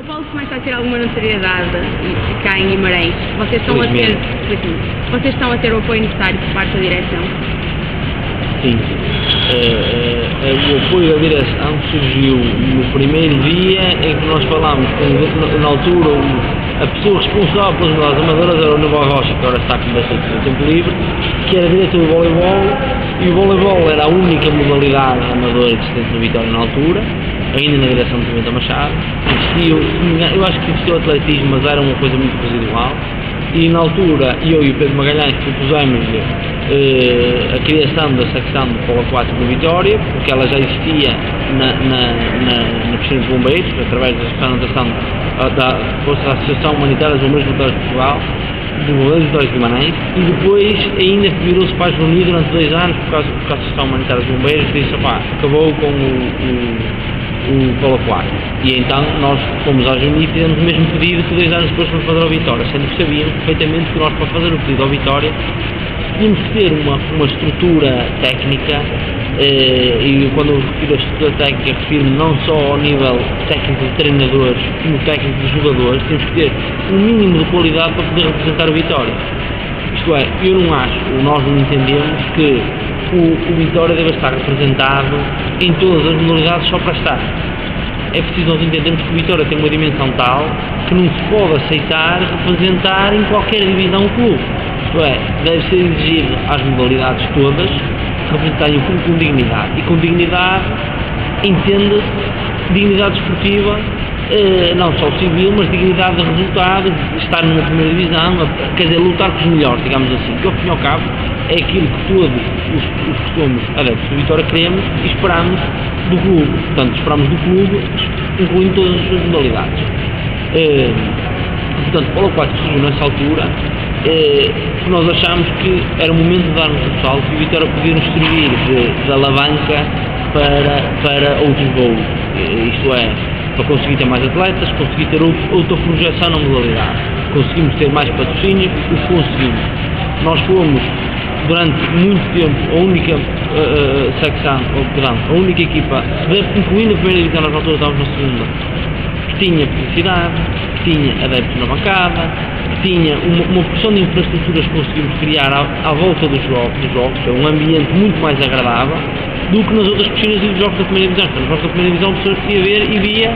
futebol começa a ter alguma notoriedade cá em Guimarães. Vocês estão a ter o apoio necessário por parte da direção? Sim. O apoio da direção surgiu no primeiro dia em que nós falámos com, na altura, a pessoa responsável pelas modalidades amadoras era o Noval Rocha, que agora está com bastante tempo livre, que era diretor do voleibol, e o voleibol era a única modalidade amadora existente no Vitória na altura, ainda na direção de Pimenta Machado. Eu acho que existiu atletismo, mas era uma coisa muito residual, e na altura eu e o Pedro Magalhães propusemos-lhe a criação da secção de polo aquático no Vitória, porque ela já existia na piscina de bombeiros, através da representação da Associação Humanitária dos Bombeiros Voluntários de Portugal, do Bombeiros Vitória de Guimarães, e depois ainda virou-se para as reunir durante 2 anos, por causa da Associação Humanitária dos Bombeiros, que disse, acabou com o polo aquático. E então nós fomos às reuniões e fizemos o mesmo pedido que 2 anos depois fomos fazer ao Vitória, sendo que sabíamos perfeitamente que nós, para fazer o pedido ao Vitória, tínhamos que ter uma estrutura técnica, e quando eu refiro a estrutura técnica, refiro-me não só ao nível técnico de treinadores, como técnico de jogadores. Temos que ter um mínimo de qualidade para poder representar o Vitória. Isto é, eu não acho, nós não entendemos que o Vitória deve estar representado em todas as modalidades só para estar. É preciso nós entendermos que o Vitória tem uma dimensão tal que não se pode aceitar representar em qualquer divisão o clube. Isto é, deve ser exigido às modalidades todas representarem o clube com dignidade. E com dignidade entende-se dignidade esportiva, não só civil, mas dignidade de resultado, estar numa primeira divisão, quer dizer, lutar com os melhores, digamos assim, que ao fim e ao cabo é aquilo que todos os que somos adeptos do Vitória queremos e esperamos do clube. Portanto, esperamos do clube, incluindo todas as suas modalidades. Portanto, polo aquático surgiu nessa altura, nós achámos que era o momento de darmos um salto e o Vitória podia nos servir de alavanca para outros voos, isto é, para conseguir ter mais atletas, conseguir ter outra projeção na modalidade, conseguimos ter mais patrocínios, o que conseguimos. Nós fomos, durante muito tempo, a única secção, a única equipa, incluindo a primeira divisão, nós na altura estávamos na segunda, que tinha publicidade, que tinha adeptos na bancada, que tinha uma porção de infraestruturas que conseguimos criar à volta dos jogos, é um ambiente muito mais agradável do que nas outras piscinas e dos jogos da primeira divisão. Nos jogos da primeira divisão, a pessoa podia ver e via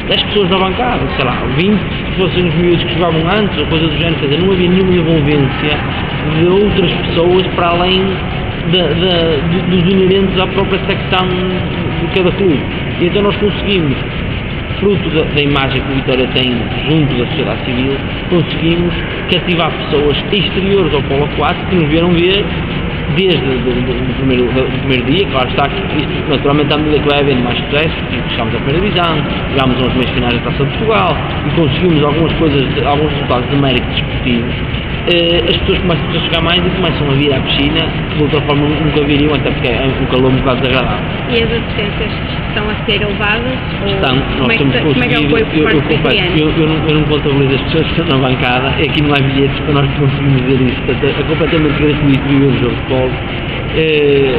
10 pessoas na bancada, sei lá, 20 se fossem os miúdos que jogavam antes, ou coisa do género, quer dizer, não havia nenhuma envolvência de outras pessoas para além dos inerentes à própria secção de cada clube. E então nós conseguimos, fruto da imagem que o Vitória tem junto da sociedade civil, conseguimos cativar pessoas exteriores ao polo aquático que nos vieram ver desde o primeiro dia. Claro está que isto, naturalmente, à medida que vai havendo mais sucesso, chegámos à primeira divisão, chegámos aos meios finais da Taça de Portugal e conseguimos alguns resultados de mérito desportivo. As pessoas começam a chegar mais e começam a vir à piscina que de outra forma nunca viriam, até porque é um calor um bocado desagradável. E as assistências estão a ser elevadas? Estão, nós temos conseguido. Como é que é o apoio por parte dos crianças? Eu não contabilizo as pessoas que estão na bancada, aqui não há bilhetes para nós conseguirmos ver isso, portanto é completamente gratuito viver o jogo de polo.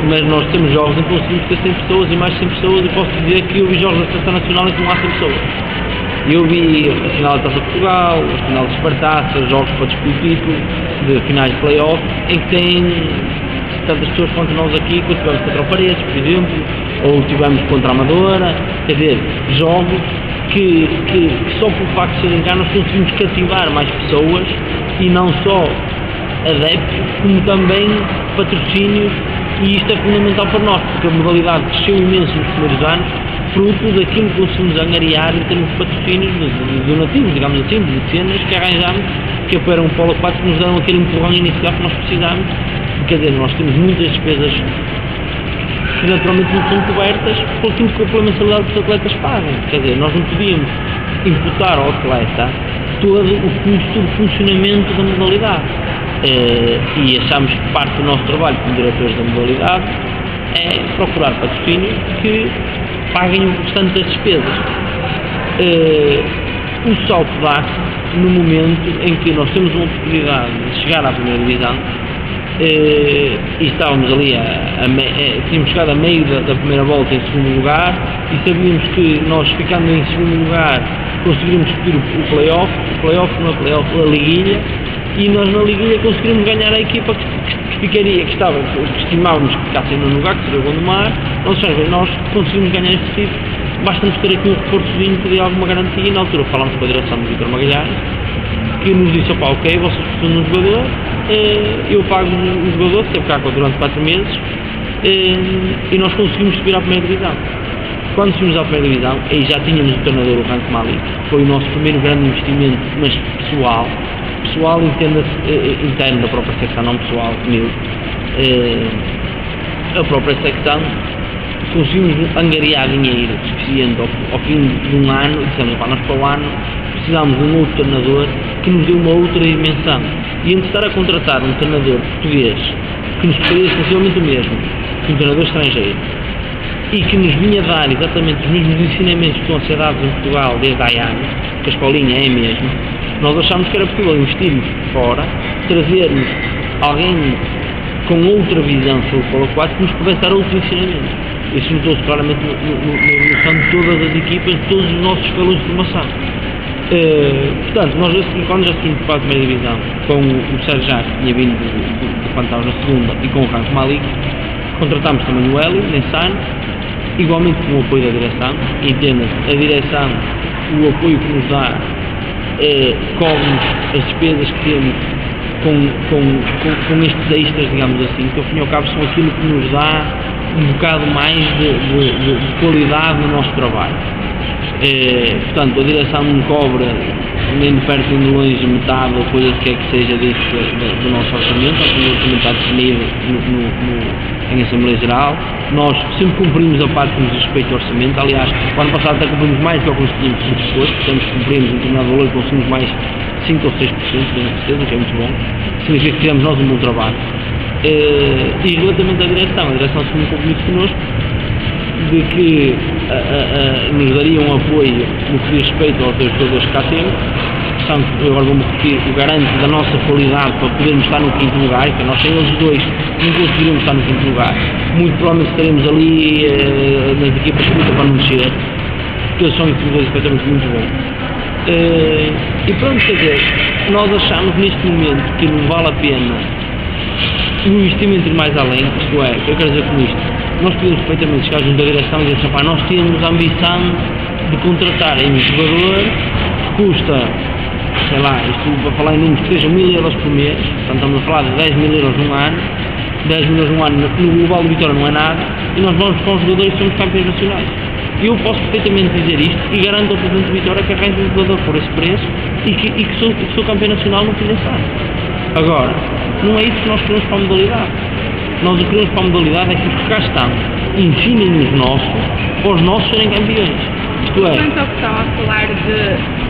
Mas nós temos jogos em que conseguimos ter 100 pessoas e mais de 100 pessoas, e posso dizer que eu vi jogos da Seleção Nacional em que não há 100 pessoas. Eu vi a final da Taça de Portugal, a final de Espartaça, jogos para disputar o título, de finais de play-off, em que tem tantas pessoas quanto nós aqui, quando tivemos contra o Paredes, por exemplo, ou tivemos contra a Amadora, quer dizer, jogos que só por facto de serem cá nós conseguimos cativar mais pessoas, e não só adeptos, como também patrocínios, e isto é fundamental para nós, porque a modalidade cresceu imenso nos primeiros anos, fruto daquilo que conseguimos angariar em termos de patrocínios, de donativos, digamos assim, de cenas que arranjámos, que apoiaram o polo aquático, que nos deram aquele empurrão inicial que nós precisámos. Quer dizer, nós temos muitas despesas que naturalmente não são cobertas por aquilo que a mensalidade dos atletas pagam. Quer dizer, nós não podíamos imputar ao atleta todo o custo de funcionamento da modalidade. E achamos que parte do nosso trabalho como diretores da modalidade é procurar patrocínios que paguem o restante das despesas. O salto dá-se no momento em que nós temos uma oportunidade de chegar à primeira divisão, e estávamos ali, tínhamos chegado a meio da primeira volta em segundo lugar, e sabíamos que nós, ficando em segundo lugar, conseguiríamos discutir o play-off não é play-off, a liguilha, e nós na liguilha conseguiríamos ganhar a equipa que estimávamos que ficasse em nono lugar, que seria o Gondomar. Ou seja, nós conseguimos ganhar este título, basta-nos ter aqui um reforçozinho que dê alguma garantia, e na altura falámos com a direção do Vítor Magalhães, que nos disse, opá, ok, vocês precisam de um jogador, eu pago um jogador, que teve cá durante 4 meses, e nós conseguimos subir à primeira divisão. Quando subimos à primeira divisão, aí já tínhamos o treinador, o Ranco Malik, que foi o nosso primeiro grande investimento, mas pessoal entenda-se interno da própria secção, não pessoal, meu. A própria secção, conseguimos angariar dinheiro suficiente ao fim de um ano, e dissemos, nós para o ano precisamos de um outro treinador que nos dê uma outra dimensão. E antes de estar a contratar um treinador português, que nos custaria exclusivamente o mesmo que um treinador estrangeiro, e que nos vinha dar exatamente os mesmos ensinamentos que estão a ser dados em Portugal desde há anos, que a escolinha é a mesma, nós achámos que era possível investirmos fora, trazermos alguém com outra visão sobre o Polo 4 que nos pudesse dar outros ensinamentos. Isso notou-se claramente na evolução de todas as equipas, de todos os nossos escalões de formação. Portanto, nós quando já subimos para a primeira divisão, com o Sérgio Jacques, que tinha vindo de quando estávamos na segunda, e com o Ranco Malik, contratámos também o Hélio, Nensano, igualmente com o apoio da direção. Entenda-se, a direção, o apoio que nos dá, cobre-nos as despesas que temos com estes extras, digamos assim, que ao fim e ao cabo são aquilo que nos dá um bocado mais de qualidade no nosso trabalho. Portanto, a direção não cobra nem de perto nem de longe metade ou coisa que quer que seja do nosso orçamento. O orçamento está definido em Assembleia Geral. Nós sempre cumprimos a parte que nos respeita ao orçamento. Aliás, o ano passado até cumprimos mais do que o que nos tínhamos disposto. Portanto, cumprimos um determinado valor e conseguimos mais 5 ou 6%, tenho certeza, que é muito bom. Significa que fizemos nós um bom trabalho. E relativamente à direção, a direção assumiu um compromisso connosco de que nos daria um apoio no que diz respeito aos dois jogadores que cá temos. Portanto, eu agora vou-me repetir, o garante da nossa qualidade para podermos estar no 5º lugar, que nós sem eles dois não conseguiríamos estar no 5º lugar. Muito provavelmente estaremos ali nas equipas de luta para não descer, porque eles são dois efetivamente muito bons. E pronto, quer dizer, nós achamos neste momento que não vale a pena o investimento ir mais além, isto é, eu quero dizer com isto, nós podemos perfeitamente chegar junto à direção e dizer assim, nós temos a ambição de contratar um jogador que custa, sei lá, isto para falar em números que sejam 1000 euros por mês, portanto estamos a falar de 10 mil euros num ano, 10 mil euros num ano no global de Vitória não é nada, e nós vamos buscar os jogadores e somos campeões nacionais. Eu posso perfeitamente dizer isto e garanto ao Presidente de Vitória que arranjo um jogador por esse preço e que sou campeão nacional no fim desse ano. Agora, não é isso que nós queremos para a modalidade. Nós o que queremos para a modalidade é que os que cá estão ensinem os nossos, para os nossos serem campeões. Isto é... Quanto ao que estava a falar de...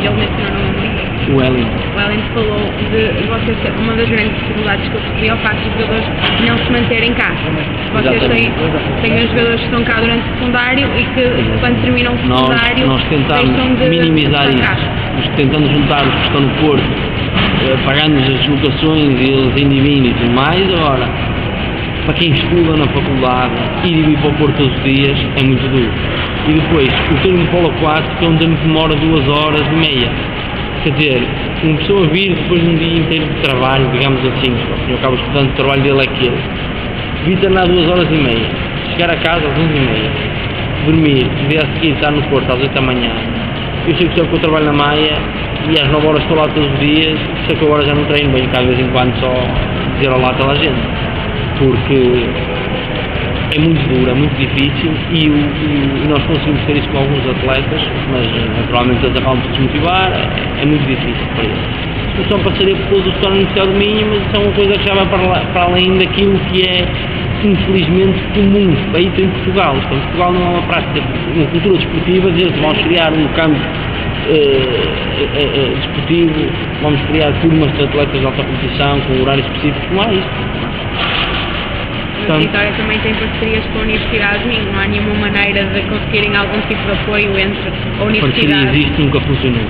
Ele mencionou o nome. O Ellen. O Ellen falou de vocês ter uma das grandes dificuldades que eu percebi ao facto de os jogadores não se manterem cá. Vocês têm os jogadores que estão cá durante o secundário e que quando terminam o secundário nós tentamos minimizar isso. Nós tentamos juntar os que estão no Porto, pagando-nos as locações e eles indo e vindo e tudo mais. Agora, para quem estuda na faculdade, ir e vir para o Porto todos os dias é muito duro. E depois, o termo Polo 4, que é um termo que demora 2 horas e meia. Quer dizer, uma pessoa vir depois de um dia inteiro de trabalho, digamos assim, ao cabo estudando, o trabalho dele é aquele, vir treinar 2 horas e meia, chegar a casa às 11h30, dormir, no dia a seguir estar no Porto às 8 da manhã. Eu sei que eu trabalho na Maia e às 9 horas estou lá todos os dias, sei que agora já não treino bem, cá de vez em quando só dizer olá a toda a gente, porque é muito duro, é muito difícil e nós conseguimos ter isso com alguns atletas, mas naturalmente eles acabam por se desmotivar, é muito difícil para eles. A discussão passaria por todos os que estão no Universidade do Minho, mas isso é uma coisa que já vai para além daquilo que é infelizmente comum feito em Portugal. Em Portugal não é uma prática, uma cultura desportiva, desde vamos criar um campo desportivo, vamos criar turmas de atletas de alta competição com horários específicos, não há isso. A Vitória também tem parcerias com a Universidade de Minho, não há nenhuma maneira de conseguirem algum tipo de apoio entre a Universidade... A parceria existe, nunca funcionou.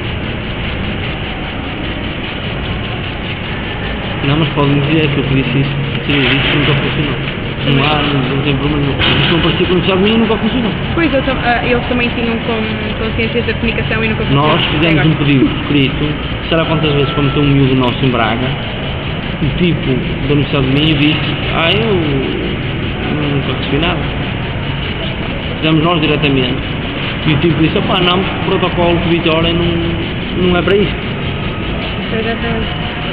Não, mas pode-me dizer que eu disse isso, a parceria existe, nunca funcionou. não tem problema. Isso não parecia que no Estado Domingo nunca funcionou. Pois, eles também tinham consciência da comunicação e nunca funcionou. Nós fizemos um pedido escrito, sei lá quantas vezes, para meter um miúdo nosso em Braga, o tipo da Universidade do Minho disse, eu nunca recebi nada. Fizemos nós diretamente. E o tipo disse, não, o protocolo de Vitória não é para isto. Exatamente.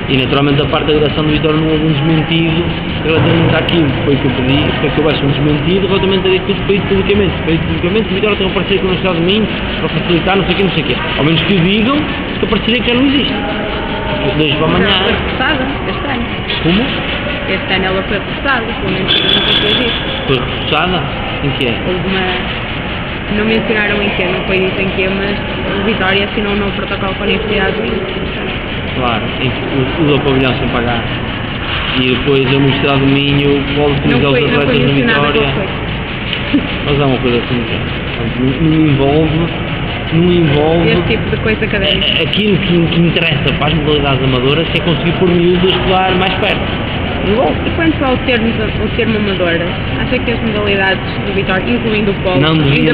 E naturalmente da parte da direção de Vitória não houve um desmentido relativamente àquilo que foi que eu pedi, foi que houvesse um desmentido relativamente a tudo feito publicamente. Feito publicamente, que Vitória tem um parceiro com a Universidade do Minho para facilitar não sei o quê. Ao menos que digam que a parceria que não existe. Desde para amanhã. Ela foi reforçada este ano. Como? Este ano ela foi reforçada, pelo menos não foi dito. Foi reforçada? Em que é? Houve uma... Não mencionaram em que, não foi dito em que, mas o Vitória assinou um novo protocolo com a Universidade do Minho. Claro, em que usa o pavilhão sem pagar. E depois a Universidade do Minho pode utilizar os atletas da Vitória. Mas é uma coisa assim, não envolve esse tipo de coisa académica. Aquilo que interessa para as modalidades amadoras é conseguir pôr miúdos a estudar mais perto. E quanto ao termo amador, acha que as modalidades do Vitória, incluindo o polo, ainda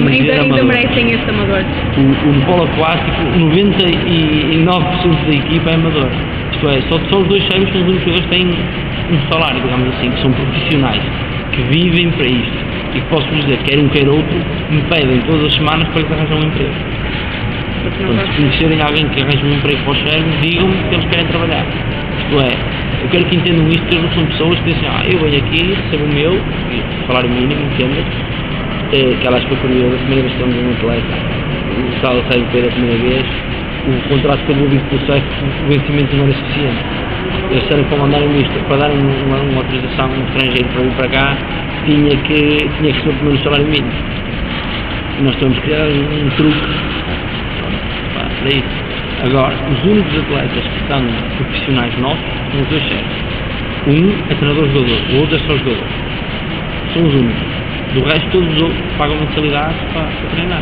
merecem esse amador? O polo aquático, 99% da equipa é amador. Isto é, só os dois são os únicos jogadores que têm um salário, digamos assim, que são profissionais, que vivem para isto. E que posso dizer, quer um quer outro, me pedem todas as semanas para que arranjem um emprego. Portanto, se conhecerem alguém que arranje um emprego para os servos, digam-me que eles querem trabalhar. Isto é, eu quero que entendam isto, que eles não são pessoas que dizem, eu venho aqui, recebo o meu, salário mínimo, entendas, que ela foi curiosa, a primeira vez que estamos um atleta, o salário sai do pé da primeira vez, o contrato foi devolvido pelo SEF, o vencimento não era suficiente. Eles disseram que para mandarem isto, para darem uma autorização a um estrangeiro para vir para cá, tinha que receber primeiro o salário mínimo. E nós temos que criar um truque para isso. Agora, os únicos atletas que estão profissionais nossos são os dois chefes. Um é treinador-jogador, o outro é só jogador. São os únicos. Do resto, todos os outros pagam mensalidades para treinar.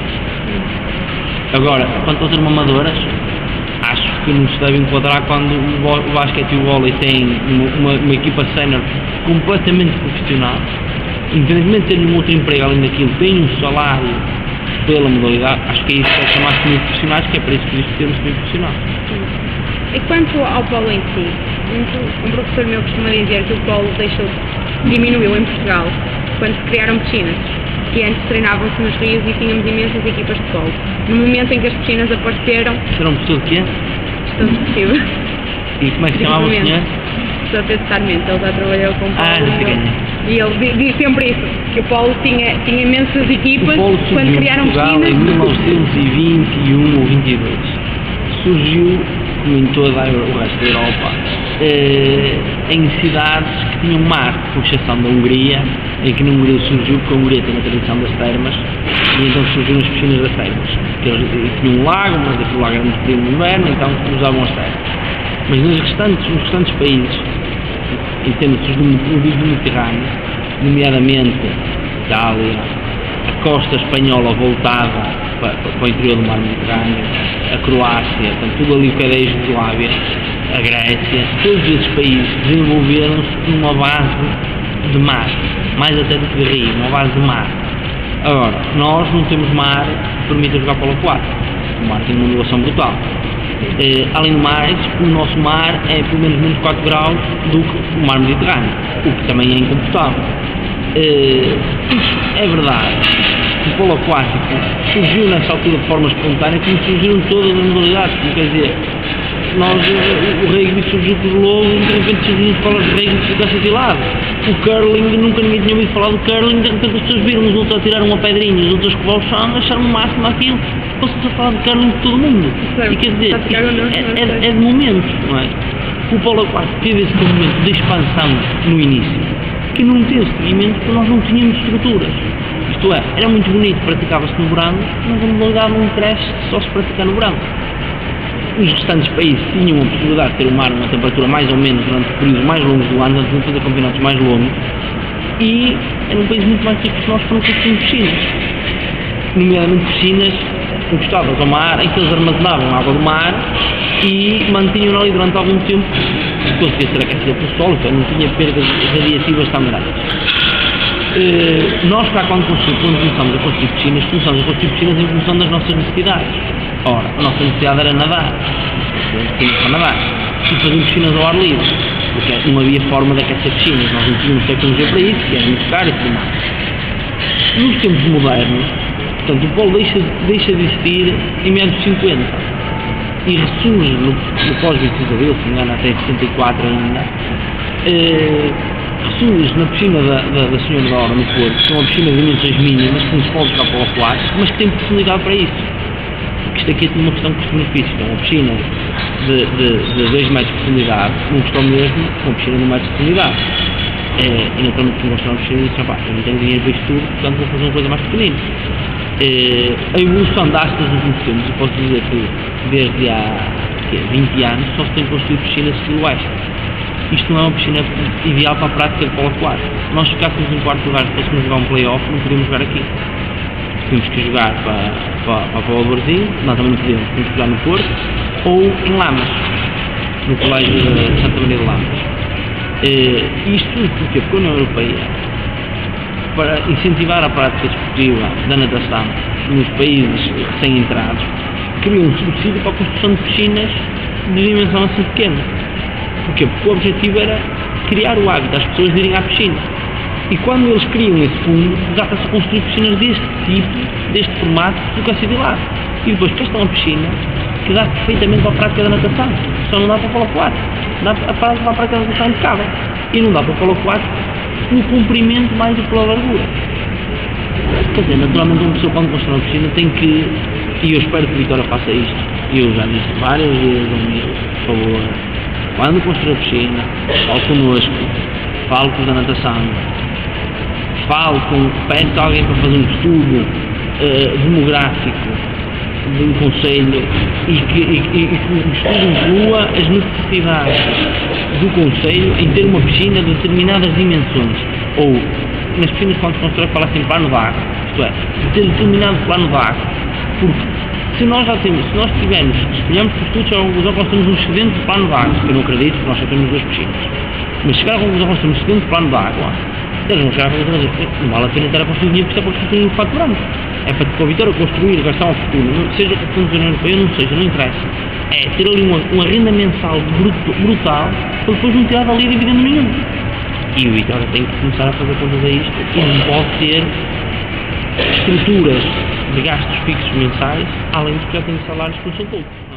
Agora, quanto às armadoras, acho que não se deve enquadrar quando o basquete e o vôlei têm uma equipa sénior completamente profissional. Independentemente de ter um outro emprego além daquilo, tem um salário pela modalidade, acho que é isso que é chamar-se de profissionais, que é para isso que existe o termo semi-profissional. E quanto ao polo em si, um professor meu costuma dizer que o polo diminuiu em Portugal quando se criaram piscinas, que antes treinavam-se nos rios e tínhamos imensas equipas de polo. No momento em que as piscinas apareceram... Será um professor de quê? Gestão desportiva. E como é que se chamava o senhor? Professor Pedro Sarmento, ele já trabalhou com o polo. E ele diz sempre isso, que o polo tinha imensas equipas quando criaram piscinas. Em 1921 ou 22 surgiu, como em toda o resto da Europa, em cidades que tinham mar, com exceção da Hungria, em que na Hungria surgiu, porque a Hungria tem a tradição das termas, e então surgiram as piscinas das termas. Eles tinham um lago, mas aquele lago era muito frio no inverno, então usavam as termas. Mas nos restantes países, entende-se os do Mediterrâneo, nomeadamente Itália, a costa espanhola voltada para o interior do mar Mediterrâneo, a Croácia, portanto, tudo ali o que era a Jugoslávia, a Grécia, todos esses países desenvolveram-se numa base de mar, mais até do que de rio, uma base de mar. Agora, nós não temos mar que permita jogar polo aquático, o mar tem uma ondulação brutal. Além do mais, o nosso mar é pelo menos menos 4 graus do que o mar Mediterrâneo, o que também é incomportável. Isso é verdade. O polo aquático surgiu nessa altura de forma espontânea, como surgiram todas as modalidades, quer dizer, o rugby surgiu por logo, de repente surgiu escolas de rugby dessa de lado. O curling, nunca ninguém tinha ouvido falar do curling, de repente as pessoas viram os outros a tirar uma pedrinha, os outros a escovar o chão, acharam o máximo aquilo, passou-se a falar de curling de todo o mundo. E quer dizer, é de momento, não é? O polo aquático teve esse momento de expansão no início, que não teve seguimento porque nós não tínhamos estruturas. Isto é, era muito bonito, praticava-se no verão, mas a modalidade não cresce só se praticar no verão. Os restantes países tinham a possibilidade de ter o mar a uma temperatura mais ou menos durante períodos mais longos do ano, antes de fazer campeonatos mais longos, e eram países muito mais ricos que nós para construir piscinas, nomeadamente piscinas encostadas ao mar, em que eles armazenavam a água do mar e mantinham ali durante algum tempo, conseguia ser aquecida pelo sol, então não tinha perdas radiativas tão grandes. Nós cá quando começamos a construir piscinas em função das nossas necessidades. Ora, a nossa necessidade era nadar, tínhamos para nadar, e fazer piscinas ao ar livre, porque não havia forma de aquecer piscinas, nós não tínhamos tecnologia para isso, que era muito caro e tudo mais. Nos tempos modernos, portanto, o polo deixa de existir em meados dos 50 e ressurge no pós-26 de Abril, se não me engano até 74 ainda, ressurge na piscina da Senhora da Hora no Porto, que é uma piscina de dimensões mínimas, com os polos para polo aquático, mas que tem profundidade para isso. Porque isto aqui é uma questão de custo-benefício, é uma piscina de 2 metros de profundidade, não custou mesmo uma piscina de 1 metro de profundidade. E naturalmente quem gosta de uma piscina diz, eu não tenho dinheiro para isto tudo, portanto vou fazer uma coisa mais pequenina. A evolução da ASTA nos últimos tempos, eu posso dizer que desde há 20 anos só se tem construído piscinas de estilo Astra. Isto não é uma piscina ideal para a prática de polo aquático. Se nós ficássemos em quarto lugar e fôssemos jogar um play-off, não podíamos jogar aqui. Tínhamos que jogar para o Barzinho, nós também não podíamos jogar no Porto, ou em Lamas, no Colégio de Santa Maria de Lamas. Isto tudo porque a União Europeia, para incentivar a prática desportiva da natação nos países recém-entrados, criou um subsídio para a construção de piscinas de dimensão assim pequena. Porquê? Porque o objetivo era criar o hábito às pessoas de irem à piscina. E quando eles criam esse fundo, trata-se de construir piscinas deste tipo, deste formato, do que a lá. E depois prestam a piscina que dá perfeitamente para a prática da natação. Só não dá para o polo aquático. Dá para a prática da natação impecável. E não dá para o polo aquático pelo comprimento mais do que pela largura. Quer dizer, naturalmente uma pessoa quando constrói uma piscina tem que, e eu espero que a Vitória faça isto, e eu já disse várias vezes ao meu, por favor, quando construir a piscina, fale connosco, fale com os da natação, peça alguém para fazer um estudo demográfico do Conselho e que o estudo inclua as necessidades do Conselho em ter uma piscina de determinadas dimensões, ou nas piscinas quando se constrói fala-se em plano de água, isto é, de ter determinado plano de água, porque se nós escolhemos por estudos já nós temos um excedente de plano de água, que eu não acredito, porque nós só temos 2 piscinas, mas chegar a conclusão que nós temos um excedente de plano de água, eles vão chegar a conclusão que não vale a pena estar a construir dinheiro, porque isto é para construir um fato branco. É para a Vitória construir, gastar uma fortuna, seja com fundos da União Europeia, não seja, não interessa. É ter ali uma renda mensal brutal, para depois não tirar dali dividendo nenhum. E o Vitória tem que começar a fazer contas a isto, e não pode ter estruturas de gastos fixos mensais, além de que já tem salários que não são poucos.